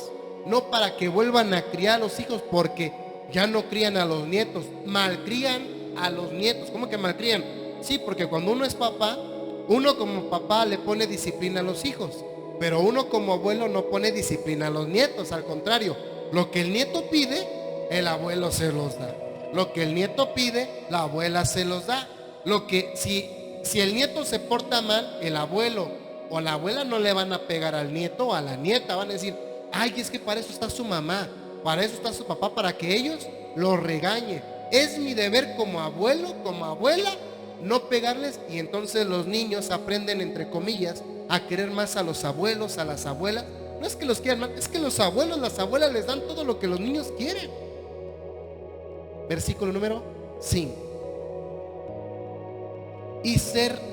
no para que vuelvan a criar a los hijos, porque ya no crían a los nietos, malcrían a los nietos. ¿Cómo que malcrían? Sí, porque cuando uno es papá, uno como papá le pone disciplina a los hijos, pero uno como abuelo no pone disciplina a los nietos. Al contrario, lo que el nieto pide, el abuelo se los da. Lo que el nieto pide, la abuela se los da. Lo que si el nieto se porta mal, el abuelo o la abuela no le van a pegar al nieto o a la nieta. Van a decir, ay, es que para eso está su mamá, para eso está su papá, para que ellos lo regañen. Es mi deber como abuelo, como abuela, no pegarles, y entonces los niños aprenden, entre comillas, a querer más a los abuelos, a las abuelas. No es que los quieran más, es que los abuelos, las abuelas les dan todo lo que los niños quieren. Versículo número 5. Y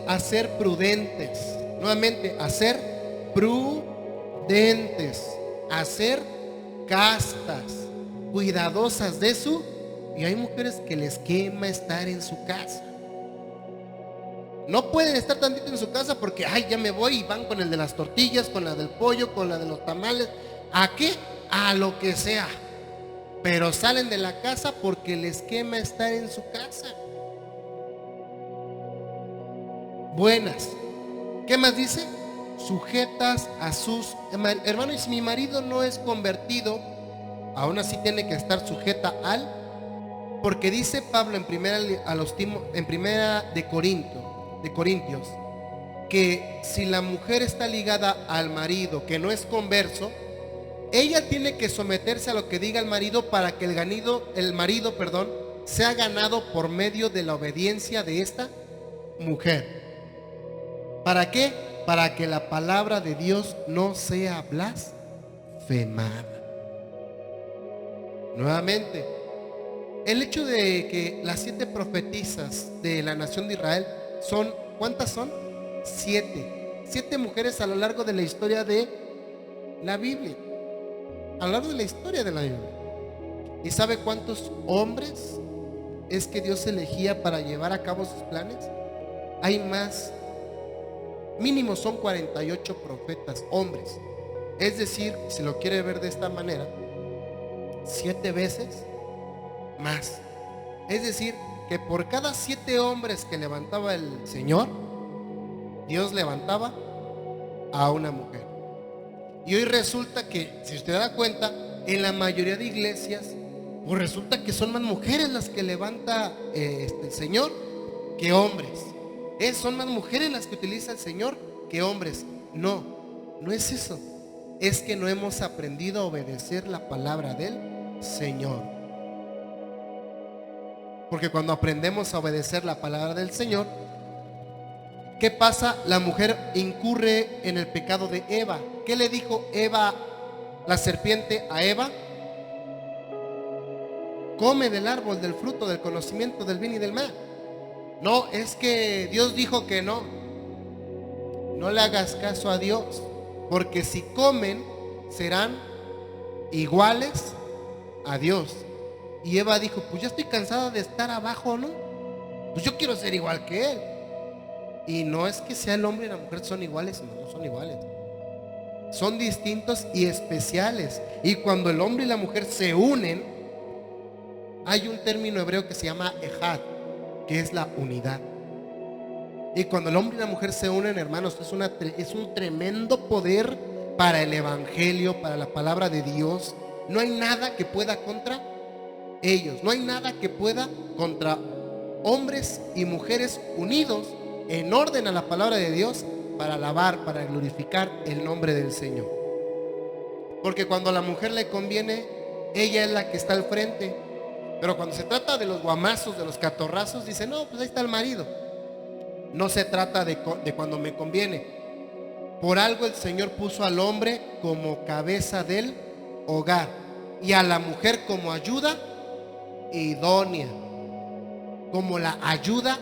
hacer prudentes. Nuevamente, hacer prudentes. Hacer castas, cuidadosas de su. Y hay mujeres que les quema estar en su casa. No pueden estar tantito en su casa porque, ay, ya me voy, y van con el de las tortillas, con la del pollo, con la de los tamales. ¿A qué? A lo que sea. Pero salen de la casa porque les quema estar en su casa. Buenas. ¿Qué más dice? Sujetas a sus hermanos. Y si mi marido no es convertido, aún así tiene que estar sujeta al. Porque dice Pablo en primera de Corintios, que si la mujer está ligada al marido que no es converso, ella tiene que someterse a lo que diga el marido para que el marido, sea ganado por medio de la obediencia de esta mujer. ¿Para qué? Para que la palabra de Dios no sea blasfemada. Nuevamente, el hecho de que las 7 profetisas de la nación de Israel son, ¿cuántas son? 7. 7 mujeres a lo largo de la historia de la Biblia. A lo largo de la historia de la Biblia. ¿Y sabe cuántos hombres es que Dios elegía para llevar a cabo sus planes? Hay más. Mínimo son 48 profetas, hombres. Es decir, si lo quiere ver de esta manera, 7 veces más. Es decir, que por cada 7 hombres que levantaba el Señor, Dios levantaba a una mujer. Y hoy resulta que, si usted da cuenta, en la mayoría de iglesias, pues resulta que son más mujeres las que levanta el Señor que hombres. Son más mujeres las que utiliza el Señor que hombres. No, no es eso. Es que no hemos aprendido a obedecer la palabra del Señor. Porque cuando aprendemos a obedecer la palabra del Señor, ¿qué pasa? La mujer incurre en el pecado de Eva. ¿Qué le dijo Eva, la serpiente, a Eva? Come del árbol, del fruto, del conocimiento del bien y del mal. No, es que Dios dijo que no. No le hagas caso a Dios, porque si comen serán iguales a Dios. Y Eva dijo, pues ya estoy cansada de estar abajo, ¿no? Pues yo quiero ser igual que él. Y no es que sea el hombre y la mujer son iguales, no son iguales. Son distintos y especiales. Y cuando el hombre y la mujer se unen, hay un término hebreo que se llama ejad, que es la unidad. Y cuando el hombre y la mujer se unen, hermanos, es un tremendo poder para el evangelio, para la palabra de Dios. No hay nada que pueda contra ellos. No hay nada que pueda contra hombres y mujeres unidos en orden a la palabra de Dios para alabar, para glorificar el nombre del Señor. Porque cuando a la mujer le conviene, ella es la que está al frente. Pero cuando se trata de los guamazos, de los catorrazos, dice, no, pues ahí está el marido. No se trata de cuando me conviene. Por algo el Señor puso al hombre como cabeza del hogar y a la mujer como ayuda idónea. Como la ayuda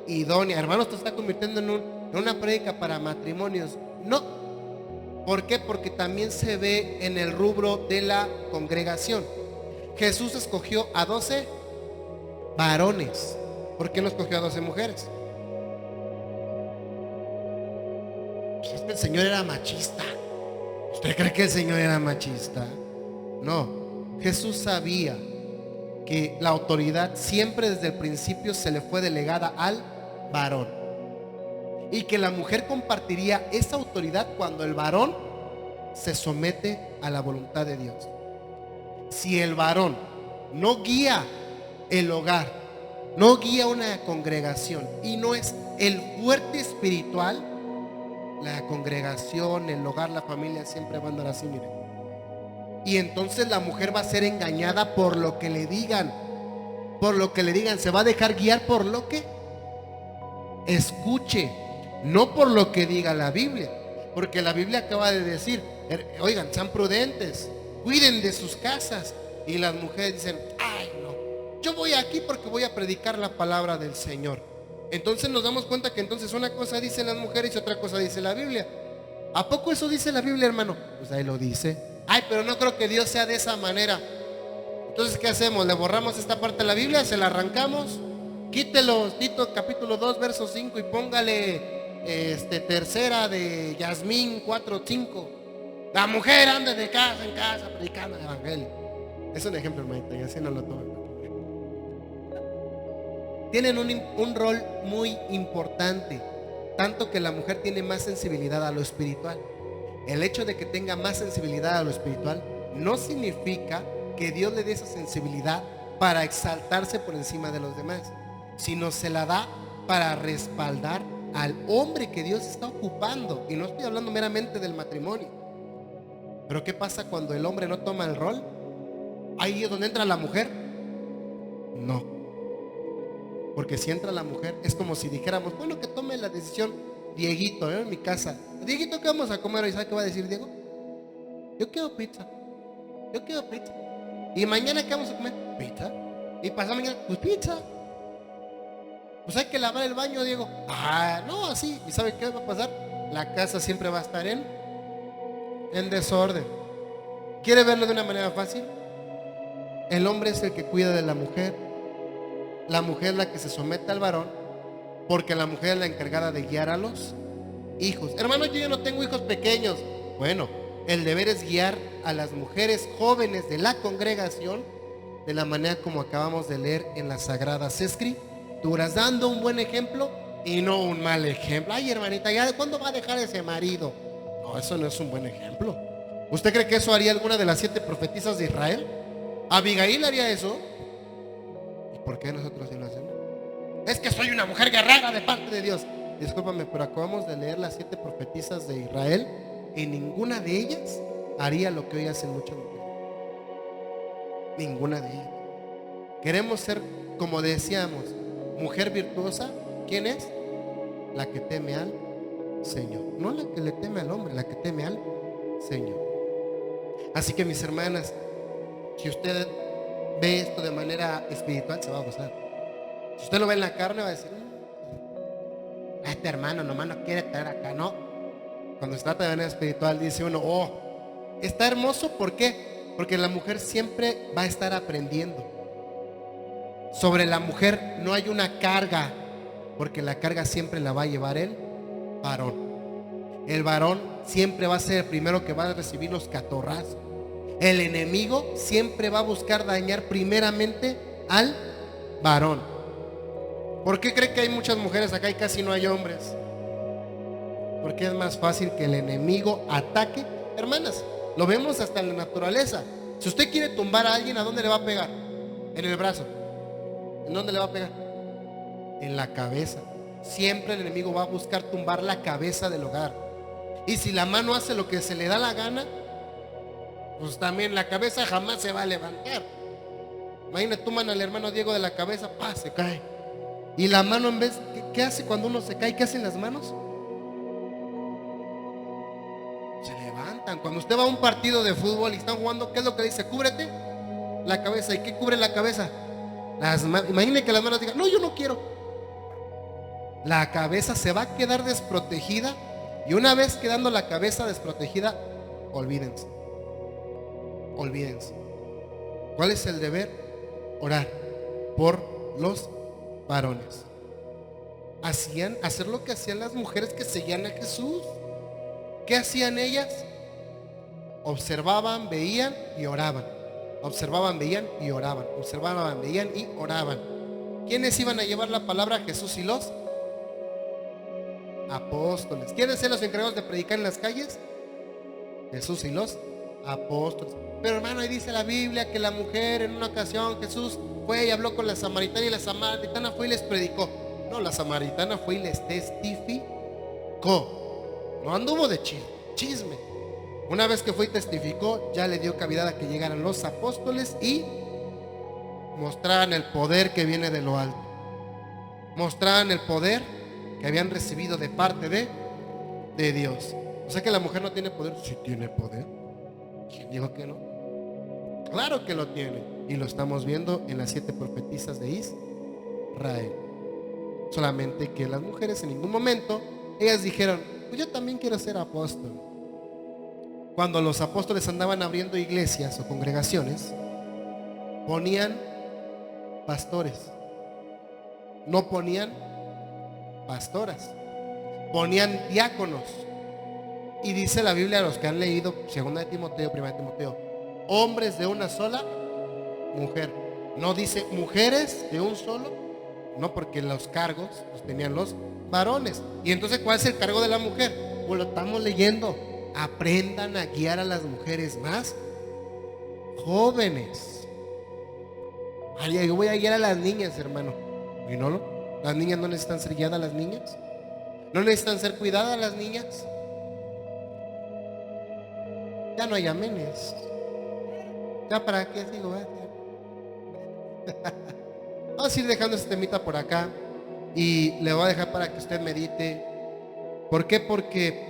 idónea. Hermano, esto está convirtiendo en una prédica para matrimonios. No. ¿Por qué? Porque también se ve en el rubro de la congregación. Jesús escogió a 12 varones. ¿Por qué no escogió a 12 mujeres? Es que el Señor era machista. ¿Usted cree que el Señor era machista? No. Jesús sabía que la autoridad siempre desde el principio se le fue delegada al varón. Y que la mujer compartiría esa autoridad cuando el varón se somete a la voluntad de Dios. Si el varón no guía el hogar, no guía una congregación y no es el fuerte espiritual, la congregación, el hogar, la familia siempre van a andar así, miren. Y entonces la mujer va a ser engañada por lo que le digan. Por lo que le digan, se va a dejar guiar por lo que Escuche, no por lo que diga la Biblia, porque la Biblia acaba de decir, oigan, sean prudentes, cuiden de sus casas. Y las mujeres dicen, ay no, yo voy aquí porque voy a predicar la palabra del Señor. Entonces nos damos cuenta que entonces una cosa dicen las mujeres y otra cosa dice la Biblia. ¿A poco eso dice la Biblia, hermano? Pues ahí lo dice. Ay, pero no creo que Dios sea de esa manera. Entonces, ¿qué hacemos? ¿Le borramos esta parte de la Biblia? ¿Se la arrancamos? Quítelo, Tito capítulo 2 verso 5 y póngale tercera de Yasmín 4:5. La mujer anda de casa en casa predicando el evangelio. Es un ejemplo, hermanita, y así no lo tomen. Tienen un rol muy importante, tanto que la mujer tiene más sensibilidad a lo espiritual. El hecho de que tenga más sensibilidad a lo espiritual no significa que Dios le dé esa sensibilidad para exaltarse por encima de los demás, sino se la da para respaldar al hombre que Dios está ocupando. Y no estoy hablando meramente del matrimonio. Pero ¿qué pasa cuando el hombre no toma el rol? Ahí es donde entra la mujer. No. Porque si entra la mujer es como si dijéramos, bueno, que tome la decisión Dieguito, en mi casa. Dieguito, ¿qué vamos a comer hoy? ¿Sabe qué va a decir Diego? Yo quiero pizza. Yo quiero pizza. ¿Y mañana qué vamos a comer? Pizza. ¿Y pasado mañana? Pues pizza. Pues hay que lavar el baño, Diego. Ah, no, así. ¿Y sabe qué va a pasar? La casa siempre va a estar en desorden. ¿Quiere verlo de una manera fácil? El hombre es el que cuida de la mujer. La mujer es la que se somete al varón, porque la mujer es la encargada de guiar a los hijos. Hermano, yo ya no tengo hijos pequeños. Bueno, el deber es guiar a las mujeres jóvenes de la congregación de la manera como acabamos de leer en las Sagradas Escrituras, dando un buen ejemplo y no un mal ejemplo. Ay, hermanita, ¿ya cuándo va a dejar ese marido? No, eso no es un buen ejemplo. ¿Usted cree que eso haría alguna de las 7 profetisas de Israel? ¿Abigail haría eso? ¿Y por qué nosotros sí lo hacemos? Es que soy una mujer guerrera de parte de Dios. Discúlpame, pero acabamos de leer las 7 profetisas de Israel y ninguna de ellas haría lo que hoy hacen muchas mujeres. Ninguna de ellas. Queremos ser, como decíamos, mujer virtuosa. ¿Quién es? La que teme al Señor. No la que le teme al hombre, la que teme al Señor. Así que, mis hermanas, si usted ve esto de manera espiritual, se va a gozar. Si usted lo ve en la carne, va a decir, este hermano nomás no quiere estar acá. No. Cuando se trata de manera espiritual, dice uno, oh, está hermoso. ¿Por qué? Porque la mujer siempre va a estar aprendiendo. Sobre la mujer no hay una carga, porque la carga siempre la va a llevar el varón. El varón siempre va a ser el primero que va a recibir los catorrazos. El enemigo siempre va a buscar dañar primeramente al varón. ¿Por qué cree que hay muchas mujeres acá y casi no hay hombres? Porque es más fácil que el enemigo ataque. Hermanas, lo vemos hasta en la naturaleza. Si usted quiere tumbar a alguien, ¿a dónde le va a pegar? En el brazo. ¿En dónde le va a pegar? En la cabeza. Siempre el enemigo va a buscar tumbar la cabeza del hogar. Y si la mano hace lo que se le da la gana, pues también la cabeza jamás se va a levantar. Imagínate, toman al hermano Diego de la cabeza, se cae. Y la mano, en vez, ¿qué hace cuando uno se cae? ¿Qué hacen las manos? Se levantan. Cuando usted va a un partido de fútbol y están jugando, ¿qué es lo que dice? Cúbrete la cabeza. ¿Y qué cubre la cabeza? Imagine que las manos digan, no, yo no quiero. La cabeza se va a quedar desprotegida. Y una vez quedando la cabeza desprotegida, olvídense. Olvídense. ¿Cuál es el deber? Orar por los varones. Hacer lo que hacían las mujeres que seguían a Jesús. ¿Qué hacían ellas? Observaban, veían y oraban. Observaban, veían y oraban. Observaban, veían y oraban. ¿Quiénes iban a llevar la palabra a Jesús y los apóstoles? ¿Quiénes eran los encargados de predicar en las calles? Jesús y los apóstoles. Pero hermano, ahí dice la Biblia que la mujer en una ocasión, Jesús fue y habló con la samaritana y la samaritana fue y les predicó. No, la samaritana fue y les testificó. No anduvo de chisme. Una vez que fue y testificó, ya le dio cavidad a que llegaran los apóstoles y mostraran el poder que viene de lo alto. Mostraran el poder que habían recibido de parte de Dios. O sea que la mujer no tiene poder. Sí tiene poder. ¿Quién dijo que no? Claro que lo tiene. Y lo estamos viendo en las 7 profetisas de Israel. Solamente que las mujeres en ningún momento, ellas dijeron, pues yo también quiero ser apóstol. Cuando los apóstoles andaban abriendo iglesias o congregaciones, ponían pastores. No ponían pastoras. Ponían diáconos. Y dice la Biblia, a los que han leído 2 de Timoteo, 1 de Timoteo, hombres de una sola mujer. No dice mujeres de un solo, no, porque los cargos los tenían los varones. Y entonces, ¿cuál es el cargo de la mujer? Pues lo estamos leyendo. Aprendan a guiar a las mujeres más jóvenes. Ay, yo voy a guiar a las niñas, hermano. ¿Y no? Las niñas no necesitan ser guiadas, las niñas no necesitan ser cuidadas, las niñas. Ya no hay amenes. Ya para qué sigo. Vamos a ir dejando este temita por acá y le voy a dejar para que usted medite. ¿Por qué? Porque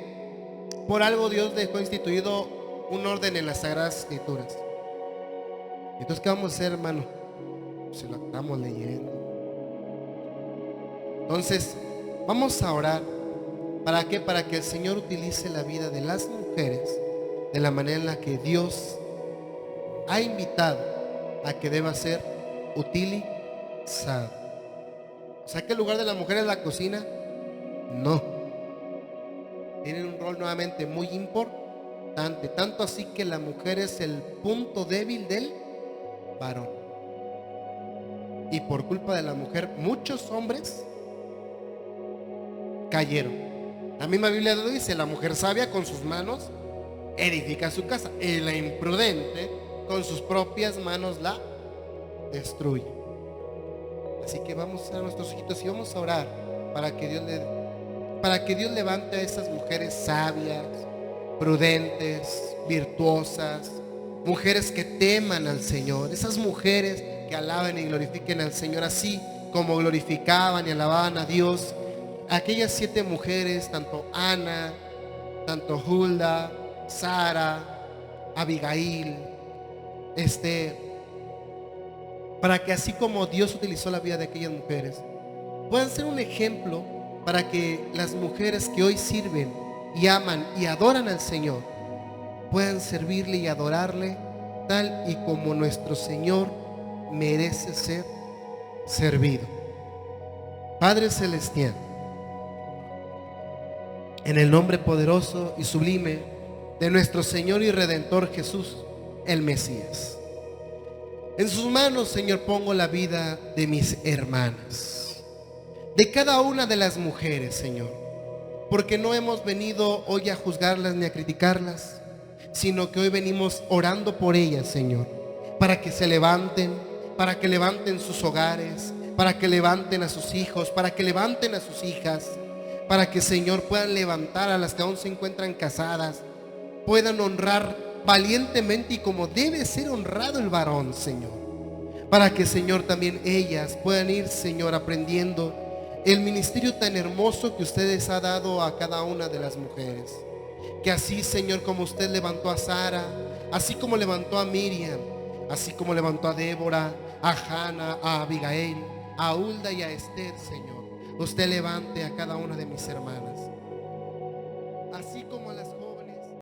por algo Dios dejó instituido un orden en las Sagradas Escrituras. Entonces, ¿qué vamos a hacer, hermano? Si lo estamos leyendo. Entonces, vamos a orar. ¿Para qué? Para que el Señor utilice la vida de las mujeres de la manera en la que Dios ha invitado a que deba ser utilizado. O sea, que el lugar de la mujer es la cocina. No. Tienen un rol nuevamente muy importante. Tanto así que la mujer es el punto débil del varón. Y por culpa de la mujer, muchos hombres cayeron. La misma Biblia lo dice: la mujer sabia con sus manos edifica su casa, y la imprudente con sus propias manos la destruye. Así que vamos a cerrar nuestros ojitos y vamos a orar para que Dios levante a esas mujeres sabias, prudentes, virtuosas, mujeres que teman al Señor, esas mujeres que alaben y glorifiquen al Señor, así como glorificaban y alababan a Dios aquellas 7 mujeres, tanto Ana, tanto Hulda, Sara, Abigail, para que así como Dios utilizó la vida de aquellas mujeres, puedan ser un ejemplo para que las mujeres que hoy sirven y aman y adoran al Señor puedan servirle y adorarle tal y como nuestro Señor merece ser servido. Padre Celestial, en el nombre poderoso y sublime de nuestro Señor y Redentor Jesús, el Mesías, en sus manos, Señor, pongo la vida de mis hermanas, de cada una de las mujeres, Señor, porque no hemos venido hoy a juzgarlas ni a criticarlas, sino que hoy venimos orando por ellas, Señor, para que se levanten, para que levanten sus hogares, para que levanten a sus hijos, para que levanten a sus hijas, para que, Señor, puedan levantar a las que aún se encuentran casadas, puedan honrar valientemente y como debe ser honrado el varón, Señor, para que, Señor, también ellas puedan ir, Señor, aprendiendo el ministerio tan hermoso que ustedes ha dado a cada una de las mujeres. Que así, Señor, como usted levantó a Sara, así como levantó a Miriam, así como levantó a Débora, a Hannah, a Abigail, a Hulda y a Esther, Señor, usted levante a cada una de mis hermanas.